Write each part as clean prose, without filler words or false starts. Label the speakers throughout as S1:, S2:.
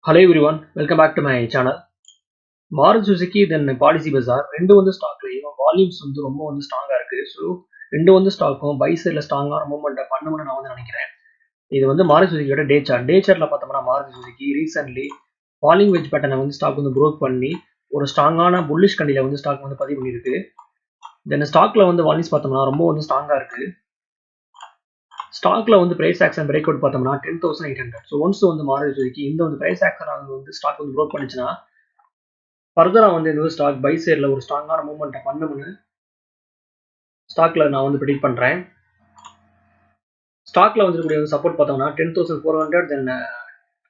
S1: Hello everyone, welcome back to my channel. Maruti Suzuki then Policy Bazaar ரெண்டு வந்து ஸ்டாக்லயும் volumes வந்து ரொம்ப வந்து ஸ்ட்ராங்கா இருக்கு. ஸோ ரெண்டு வந்து ஸ்டாக்கும் பை சைடில் ஸ்ட்ராங்கான மூவ்மெண்ட்டை பண்ணணும்னு நான் வந்து நினைக்கிறேன். இது வந்து மாருதி சுசுக்கியோட டே சார்ட்ல பார்த்தோம்னா Maruti Suzuki recently falling veg பேட்டர்னை வந்து ஸ்டாக் வந்து ப்ரோக் பண்ணி ஒரு ஸ்ட்ராங்கான புல்லிஷ் கண்டியில் வந்து ஸ்டாக் வந்து பதிவு பண்ணியிருக்கு. தென் ஸ்டாக்ல வந்து வால்யூம்ஸ் பார்த்தோம்னா ரொம்ப வந்து ஸ்ட்ராங்கா இருக்கு. ஸ்டாக்ல வந்து பிரைஸ் ஆக்ஷன் பிரேக் அவுட் பார்த்தோம்னா 10,800. ஸோ ஒன்ஸ் வந்து மாருதி சுசுகி இந்த வந்து பிரைஸ் ஆக்ஷன் வந்து ஸ்டாக் வந்து ப்ரோக் பண்ணிச்சுன்னா ஃபர்தராக வந்து இந்த ஸ்டாக் பை சைடில் ஒரு ஸ்ட்ராங்கான மூவ்மெண்ட்டை பண்ணணும்னு ஸ்டாக்ல நான் வந்து ப்ரிடிக்ட் பண்ணுறேன். ஸ்டாக்ல வந்துக்கூடிய சப்போர்ட் பார்த்தோம்னா 10,400 தென்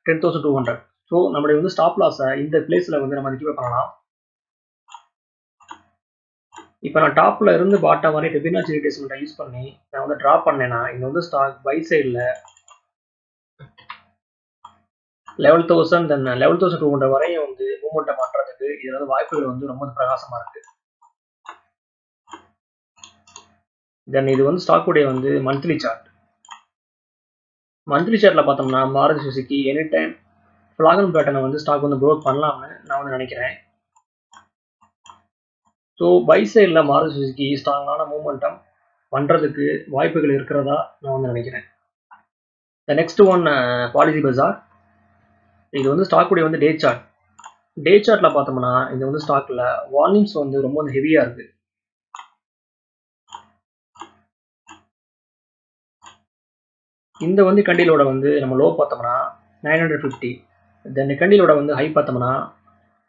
S1: 10,200. ஸோ நம்மளுடைய வந்து ஸ்டாப் லாஸை இந்த பிளேஸில் வந்து நம்ம கீப் பண்ணலாம். இப்போ நான் டாப்ல இருந்து பாட்டம் வரை ஃபிபனாச்சி ரிட்ரேஸ்மெண்ட்டை யூஸ் பண்ணி நான் வந்து ட்ராப் பண்ணேன்னா இந்த வந்து ஸ்டாக் பை சைடில் 11,000 தென் 11,200 வரையும் வந்து மூவ்மெண்ட்டை பண்ணுறதுக்கு இதில் வந்து வாய்ப்புகள் வந்து ரொம்ப பிரகாசமாக இருக்கு. தென் இது வந்து ஸ்டாக்குடைய வந்து மந்த்லி சார்ட். மந்த்லி சார்ட்ல பார்த்தோம்னா மாருதி சுசுகி எனி டைம் ஃபிளாகன் பேட்டர்னை வந்து ஸ்டாக் வந்து ப்ரோக் பண்ணலாம்னு நான் வந்து நினைக்கிறேன். ஸோ பை சைடில் மாருதி சுசுகி ஸ்ட்ராங்கான மூவ்மெண்டம் பண்ணுறதுக்கு வாய்ப்புகள் இருக்கிறதா நான் வந்து நினைக்கிறேன். த நெக்ஸ்ட் ஒன் பாலிசி பஜார். இது வந்து ஸ்டாக்குடைய வந்து டே சார்ட். டே சார்ட்ல பார்த்தோம்னா இது வந்து ஸ்டாக்ல வால்யூம்ஸ் வந்து ரொம்ப வந்து ஹெவியா இருக்கு. இந்த வந்து கண்டிலோட வந்து நம்ம லோ பார்த்தோம்னா 950. தென் கண்டிலோட வந்து ஹை பார்த்தோம்னா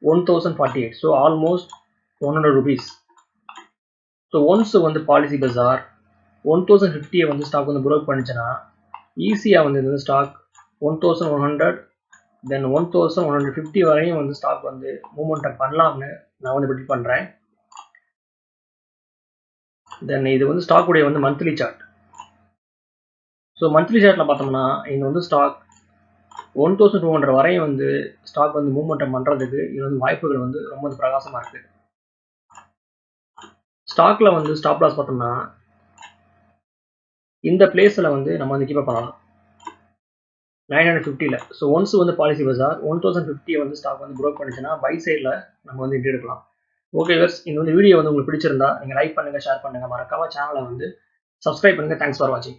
S1: 1048. So almost 100 rupees. So once வந்து பாலிசி பஜார் 1050 வந்து ஸ்டாக் வந்து ப்ரோக் பண்ணிச்சுன்னா ஈஸியாக வந்து இந்த ஸ்டாக் 1100 தென் 1150 வரையும் வந்து ஸ்டாக் வந்து மூவ்மெண்ட் பண்ணலாம்னு நான் வந்து ப்ரிடிக்ட் பண்ணுறேன். தென் இது வந்து ஸ்டாக்குடைய வந்து மந்த்லி சார்ட். ஸோ மந்த்லி சார்ட்டில் பார்த்தோம்னா இது வந்து ஸ்டாக் 1200 வரையும் வந்து ஸ்டாக் வந்து மூவ்மெண்ட் பண்ணுறதுக்கு இது வந்து வாய்ப்புகள் வந்து ரொம்ப வந்து பிரகாசமாக இருக்குது. ஸ்டாக்ல வந்து ஸ்டாப் லாஸ் பார்த்தோம்னா இந்த பிளேஸில் வந்து நம்ம வந்து கீப் பண்ணலாம் 950ல. ஸோ ஒன்ஸ் வந்து பாலிசி பஜார் 1050 வந்து ஸ்டாக் வந்து ப்ரோக் பண்ணிச்சுன்னா பை சைடில் நம்ம வந்து என்ட்ரி எடுக்கலாம். ஓகே வர்ஸ், இந்த வந்து வீடியோ வந்து உங்களுக்கு பிடிச்சிருந்தா நீங்கள் லைக் பண்ணுங்கள், ஷேர் பண்ணுங்கள், மறக்காம சேனலை வந்து சப்ஸ்கிரைப் பண்ணுங்கள். தேங்க்ஸ் ஃபார் வாட்சிங்.